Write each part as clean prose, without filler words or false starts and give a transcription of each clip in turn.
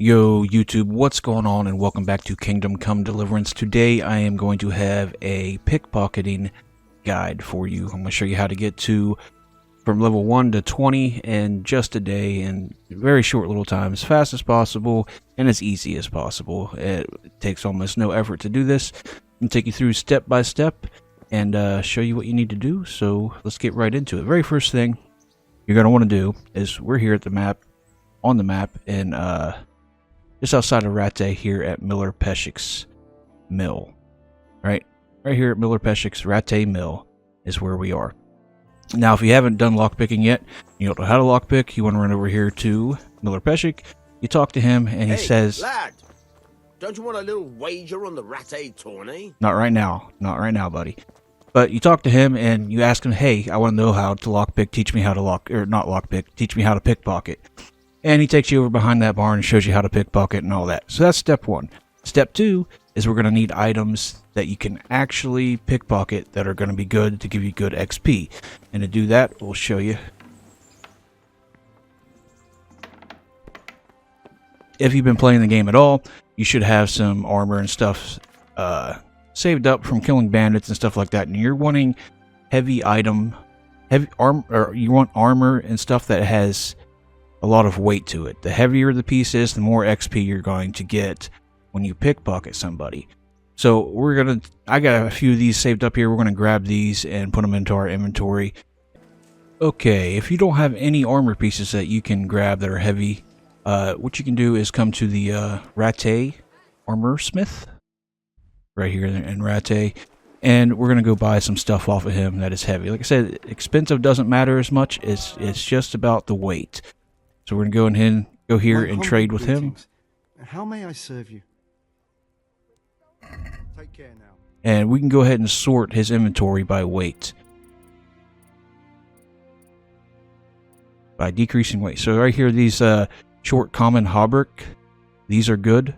Yo YouTube, what's going on, and welcome back to Kingdom Come Deliverance. Today I am going to have a pickpocketing guide for you. I'm going to show you how to get from level 1 to 20 in just a day, in a very short little time, as fast as possible and as easy as possible. It takes almost no effort to do this. I'm going to take you through step by step and show you what you need to do. So let's get right into it. Very first thing you're going to want to do is, we're here at the map, on the map, and just outside of Rattay here at Miller Peshek's Mill. Right here at Miller Peshek's Rattay Mill is where we are. Now, if you haven't done lockpicking yet, you don't know how to lockpick, you want to run over here to Miller Peshek. You talk to him, and he says, lad, don't you want a little wager on the Rattay tourney? Not right now, buddy. But you talk to him, and you ask him, hey, I want to know how to lockpick, teach me how to teach me how to pickpocket. And he takes you over behind that barn and shows you how to pickpocket and all that. So that's step 1. Step 2 is we're going to need items that you can actually pickpocket that are going to be good to give you good XP. And to do that, we'll show you. If you've been playing the game at all, you should have some armor and stuff saved up from killing bandits and stuff like that. And you're wanting you want armor and stuff that has a lot of weight to it. The heavier the piece is, the more XP you're going to get when you pickpocket somebody. So I got a few of these saved up here. We're gonna grab these and put them into our inventory. Okay, if you don't have any armor pieces that you can grab that are heavy, what you can do is come to the Rattay Armor Smith right here in Rattay, and we're gonna go buy some stuff off of him that is heavy. Like I said, expensive doesn't matter as much. It's just about the weight. So we're going to go here and trade with him. How may I serve you? Take care now. And we can go ahead and sort his inventory by weight. By decreasing weight. So right here, these short common hauberk, these are good.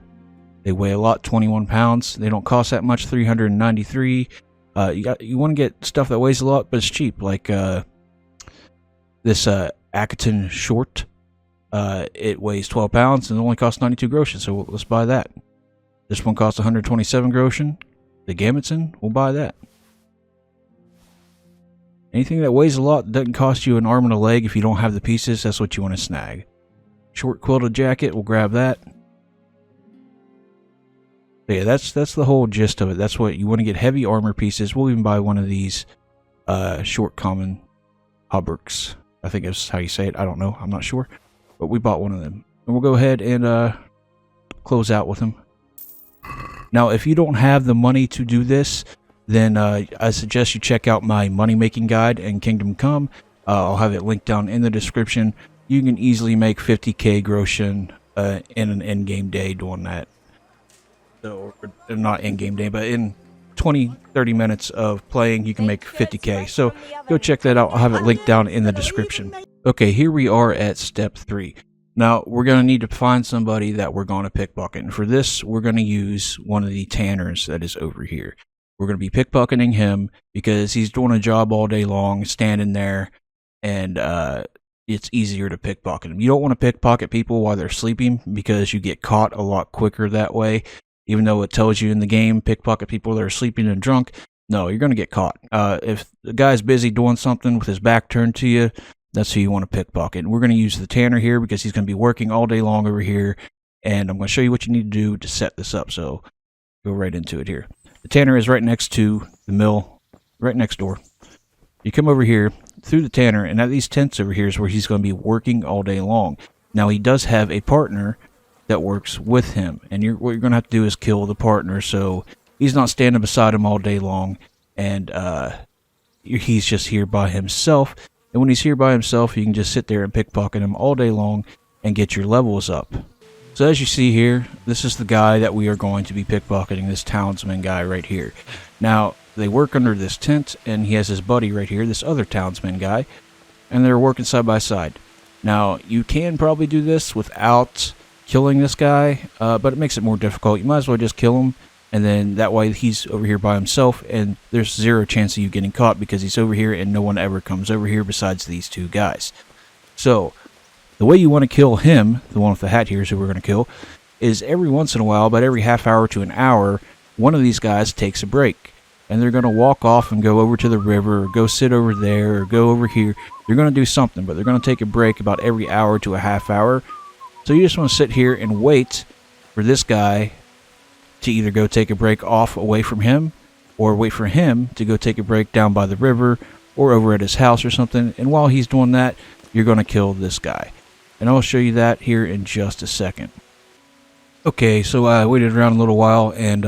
They weigh a lot, 21 pounds. They don't cost that much, 393. You want to get stuff that weighs a lot, but it's cheap. Like this Akaton short. It weighs 12 pounds and it only costs 92 groschen, so let's buy that. This one costs 127 groschen. The Gametson, we'll buy that. Anything that weighs a lot doesn't cost you an arm and a leg. If you don't have the pieces, that's what you want to snag. Short quilted jacket, we'll grab that. But yeah, that's the whole gist of it. That's what you want to get, heavy armor pieces. We'll even buy one of these short common hauberks. I think that's how you say it. I don't know. I'm not sure. But we bought one of them. And we'll go ahead and close out with them. Now, if you don't have the money to do this, then I suggest you check out my money-making guide in Kingdom Come. I'll have it linked down in the description. You can easily make 50k groschen in an in-game day doing that. So, not in-game day, but in 20-30 minutes of playing, you can make 50k. So, go check that out. I'll have it linked down in the description. Okay, here we are at step 3. Now, we're going to need to find somebody that we're going to pickpocket. And for this, we're going to use one of the tanners that is over here. We're going to be pickpocketing him because he's doing a job all day long, standing there, and it's easier to pickpocket him. You don't want to pickpocket people while they're sleeping because you get caught a lot quicker that way. Even though it tells you in the game, pickpocket people that are sleeping and drunk, no, you're going to get caught. If the guy's busy doing something with his back turned to you, that's who you want to pickpocket. And we're going to use the tanner here because he's going to be working all day long over here. And I'm going to show you what you need to do to set this up. So go right into it here. The tanner is right next to the mill, right next door. You come over here through the tanner, and at these tents over here is where he's going to be working all day long. Now, he does have a partner that works with him. And what you're going to have to do is kill the partner so he's not standing beside him all day long. And he's just here by himself. And when he's here by himself, you can just sit there and pickpocket him all day long and get your levels up. So as you see here, this is the guy that we are going to be pickpocketing, this townsman guy right here. Now, they work under this tent, and he has his buddy right here, this other townsman guy, and they're working side by side. Now, you can probably do this without killing this guy, but it makes it more difficult. You might as well just kill him, and then that way he's over here by himself, and there's zero chance of you getting caught because he's over here and no one ever comes over here besides these two guys. So the way you want to kill him, the one with the hat here is who we're going to kill, is every once in a while, about every half hour to an hour, one of these guys takes a break. And they're going to walk off and go over to the river, or go sit over there, or go over here. They're going to do something, but they're going to take a break about every hour to a half hour. So you just want to sit here and wait for this guy to either go take a break off away from him, or wait for him to go take a break down by the river, or over at his house or something. And while he's doing that, you're going to kill this guy. And I'll show you that here in just a second. Okay, so I waited around a little while, and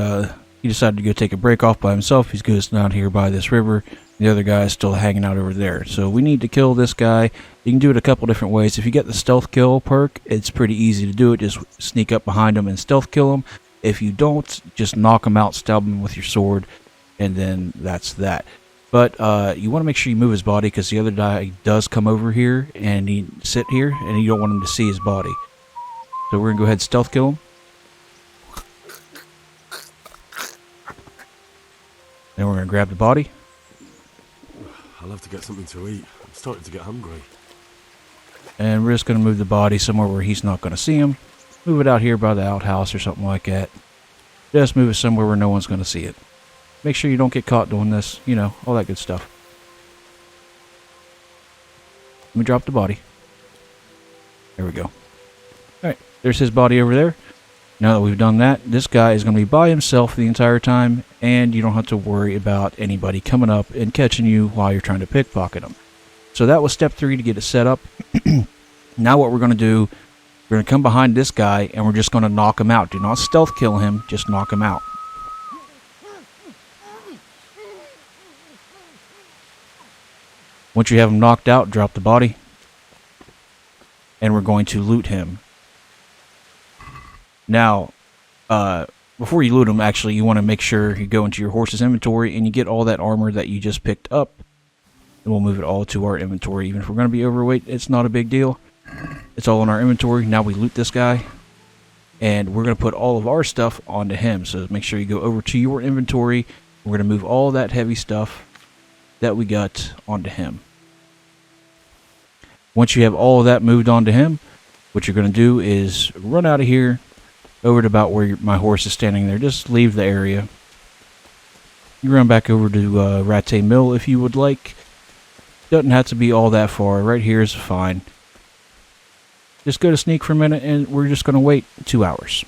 he decided to go take a break off by himself. He's goes down here by this river. The other guy is still hanging out over there. So we need to kill this guy. You can do it a couple different ways. If you get the stealth kill perk, it's pretty easy to do it. Just sneak up behind him and stealth kill him. If you don't, just knock him out, stab him with your sword, and then that's that. But you want to make sure you move his body, because the other guy does come over here and he sit here, and you don't want him to see his body. So we're going to go ahead and stealth kill him. Then we're going to grab the body. I'll have to get something to eat. I'm starting to get hungry. And we're just going to move the body somewhere where he's not going to see him. Move it out here by the outhouse or something like that. Just move it somewhere where no one's going to see it. Make sure you don't get caught doing this. You know, all that good stuff. Let me drop the body. There we go. Alright, there's his body over there. Now that we've done that, this guy is going to be by himself the entire time, and you don't have to worry about anybody coming up and catching you while you're trying to pickpocket them. So that was step 3 to get it set up. Now what we're going to do, we're going to come behind this guy, and we're just going to knock him out. Do not stealth kill him, just knock him out. Once you have him knocked out, drop the body, and we're going to loot him. Now, before you loot them, actually, you want to make sure you go into your horse's inventory and you get all that armor that you just picked up. And we'll move it all to our inventory. Even if we're going to be overweight, it's not a big deal. It's all in our inventory. Now we loot this guy. And we're going to put all of our stuff onto him. So make sure you go over to your inventory. We're going to move all that heavy stuff that we got onto him. Once you have all of that moved onto him, what you're going to do is run out of here. Over to about where my horse is standing there. Just leave the area. You run back over to Rattay Mill if you would like. Doesn't have to be all that far. Right here is fine. Just go to sneak for a minute, and we're just going to wait 2 hours.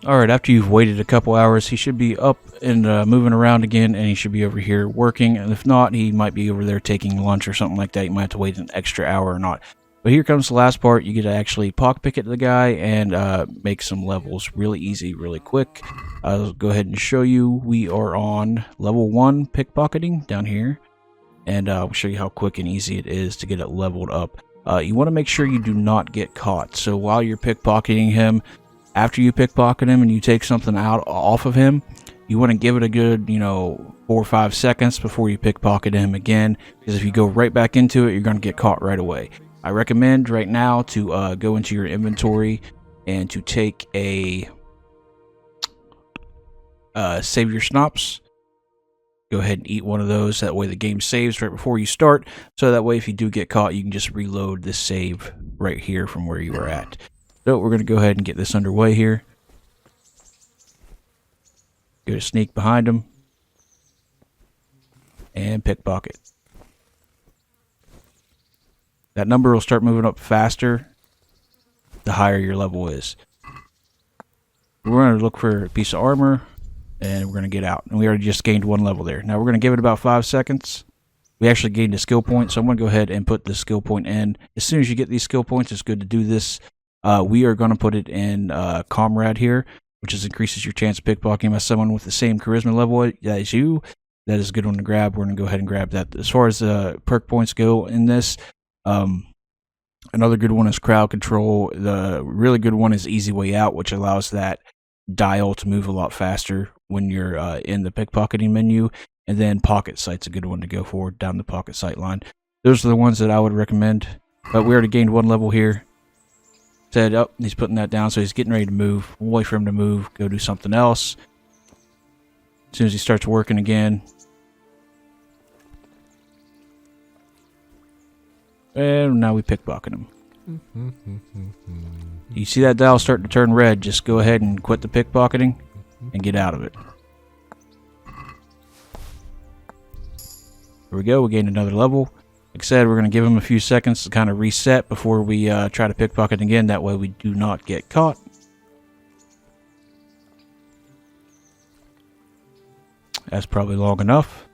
Alright, after you've waited a couple hours, he should be up and moving around again, and he should be over here working. And if not, he might be over there taking lunch or something like that. You might have to wait an extra hour or not. But here comes the last part. You get to actually pickpocket the guy and make some levels really easy, really quick. I'll go ahead and show you. We are on level 1 pickpocketing down here. And I'll show you how quick and easy it is to get it leveled up. You want to make sure you do not get caught. So while you're pickpocketing him, after you pickpocket him and you take something out off of him, you want to give it a good, 4 or 5 seconds before you pickpocket him again. Because if you go right back into it, you're going to get caught right away. I recommend right now to go into your inventory and to take a save your snops. Go ahead and eat one of those. That way the game saves right before you start. So that way if you do get caught, you can just reload this save right here from where you were at. So we're going to go ahead and get this underway here. Go to sneak behind him. And pickpocket. That number will start moving up faster the higher your level is. We're going to look for a piece of armor, and we're going to get out. And we already just gained 1 level there. Now we're going to give it about 5 seconds. We actually gained a skill point, so I'm going to go ahead and put the skill point in. As soon as you get these skill points, it's good to do this. We are going to put it in Comrade here, which increases your chance of pickpocketing by someone with the same charisma level as you. That is a good one to grab. We're going to go ahead and grab that. As far as perk points go in this, another good one is crowd control. The really good one is easy way out, which allows that dial to move a lot faster when you're in the pickpocketing menu. And then pocket sight's a good one to go for down the pocket sight line. Those are the ones that I would recommend. But we already gained 1 level here. Said, oh, he's putting that down, so he's getting ready to move. We'll wait for him to move, go do something else. As soon as he starts working again. And now we pickpocket him. You see that dial starting to turn red, just go ahead and quit the pickpocketing and get out of it. Here we go, we gained another level. Like I said, we're going to give him a few seconds to kind of reset before we try to pickpocket again. That way we do not get caught. That's probably long enough.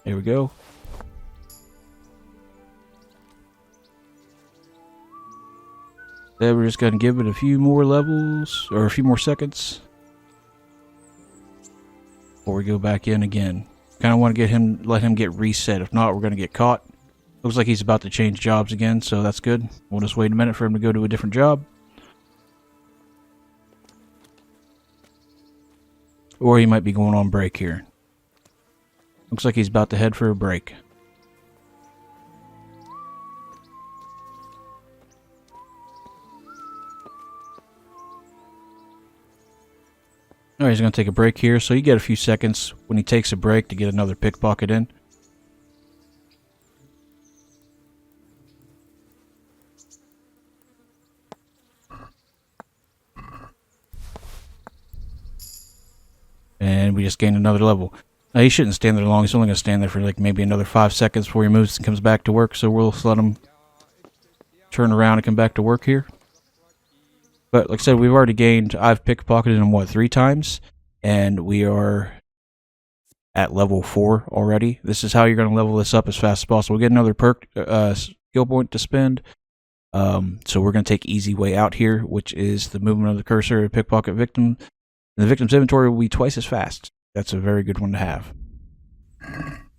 There we go. Then we're just going to give it a few more levels, or a few more seconds, before we go back in again. Kind of want to let him get reset. If not, we're going to get caught. Looks like he's about to change jobs again, so that's good. We'll just wait a minute for him to go to a different job. Or he might be going on break here. Looks like he's about to head for a break. Alright, he's going to take a break here, so you get a few seconds when he takes a break to get another pickpocket in. And we just gained another level. Now, he shouldn't stand there long. He's only going to stand there for like maybe another 5 seconds before he moves and comes back to work. So we'll let him turn around and come back to work here. But like I said, we've already gained, I've pickpocketed him, what, 3 times? And we are at level 4 already. This is how you're going to level this up as fast as possible. We'll get another perk, skill point to spend. So we're going to take easy way out here, which is the movement of the cursor to pickpocket victim. And the victim's inventory will be twice as fast. That's a very good one to have.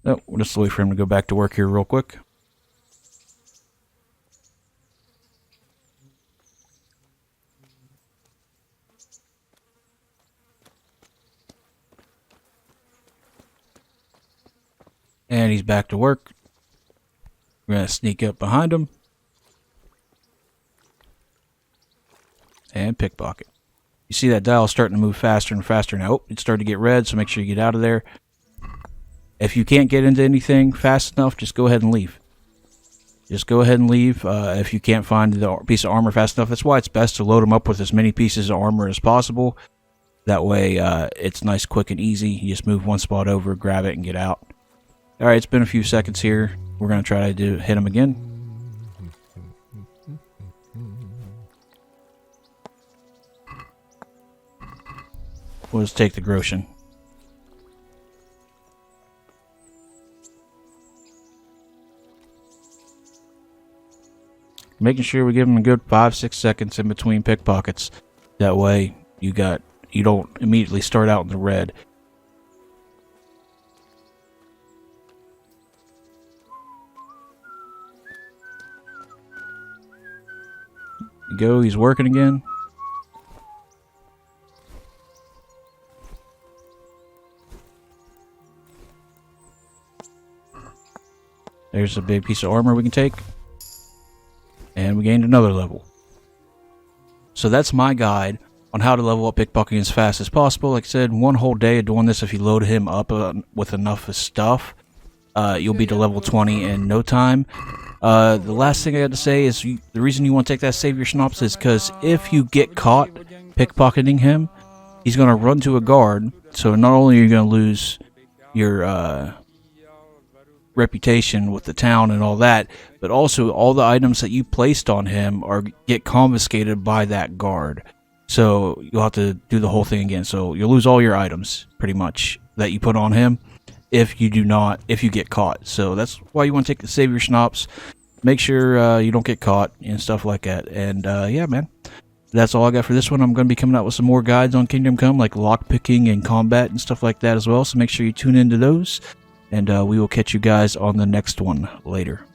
Oh, we'll just wait for him to go back to work here real quick. And he's back to work. We're going to sneak up behind him. And pickpocket. You see that dial starting to move faster and faster now. Oh, it's starting to get red, so make sure you get out of there. If you can't get into anything fast enough, just go ahead and leave. Just go ahead and leave if you can't find the piece of armor fast enough. That's why it's best to load them up with as many pieces of armor as possible. That way it's nice, quick, and easy. You just move one spot over, grab it, and get out. Alright, it's been a few seconds here. We're going to try to hit him again. We'll just take the Grosjean. Making sure we give him a good 5-6 seconds in between pickpockets. That way you don't immediately start out in the red. Go, he's working again. There's a big piece of armor we can take. And we gained another level. So that's my guide on how to level up pickpocketing as fast as possible. Like I said, one whole day of doing this, if you load him up with enough stuff, you'll be to level 20 in no time. The last thing I got to say is the reason you want to take that Savior Schnapps is because if you get caught pickpocketing him, he's going to run to a guard. So not only are you going to lose your reputation with the town and all that, but also all the items that you placed on him get confiscated by that guard. So you'll have to do the whole thing again. So you'll lose all your items pretty much that you put on him if you get caught. So that's why you want to take the Savior Schnapps. Make sure you don't get caught and stuff like that. And yeah, man, that's all I got for this one. I'm going to be coming out with some more guides on Kingdom Come, like lockpicking and combat and stuff like that as well. So make sure you tune into those. And we will catch you guys on the next one later.